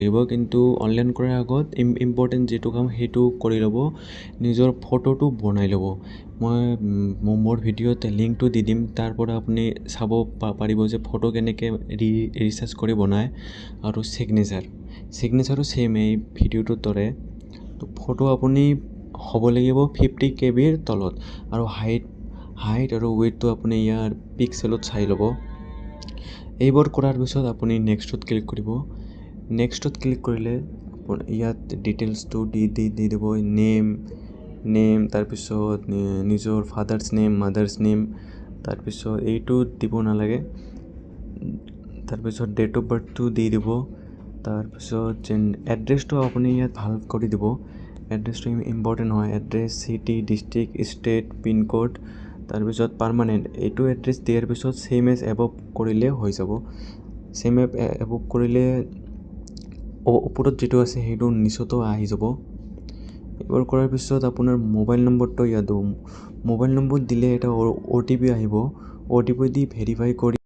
লাগিব, কিন্তু অনলাইন কৰাৰ আগত ইম্পৰ্টেণ্ট যিটো কাম সেইটো কৰি ল'ব, নিজৰ ফটোটো বনাই ল'ব। মই মোৰ ভিডিঅ'ত লিংকটো দি দিম, তাৰ পৰা আপুনি চাব পাৰিব যে ফটো কেনেকৈ ৰিচাৰ্জ কৰি বনায়। আৰু ছিগনেচাৰো ছেইম এই ভিডিঅ'টোৰ দৰে। তো ফটো আপুনি হ'ব লাগিব 50 KBৰ তলত, আৰু হাইট আৰু ৱেইটটো আপুনি ইয়াৰ পিক্সেলত চাই ল'ব। এইবোৰ কৰাৰ পিছত আপুনি নেক্সটত ক্লিক কৰিব। নেক্সটত ক্লিক কৰিলে ইয়াত ডিটেইলছটো দি দিব, নেম, তাৰপিছত নিজৰ ফাদাৰ্ছ নেম, মাদাৰ্ছ নেম, তাৰপিছত এইটো দিব নালাগে। তাৰপিছত ডেট অফ বাৰ্থটো দি দিব। তাৰপিছত এড্ৰেছটো আপুনি ইয়াত ভাল কৰি দিব। এড্ৰেছটো ইম্পৰ্টেণ্ট হয়। Address, city, district, state, pincode, তাৰপিছত পাৰ্মানেণ্ট। এইটো এড্ৰেছ দিয়াৰ পিছত ছেইম এজ এবভ কৰিলে হৈ যাব। ছেইম এজ এবভ কৰিলে ওপৰত যিটো আছে সেইটো নিচতো আহি যাব। এইবোৰ কৰাৰ পিছত আপোনাৰ মোবাইল নম্বৰটো ইয়াত মোবাইল নম্বৰ দিলে এটা OTP আহিব। OTP দি ভেৰিফাই কৰি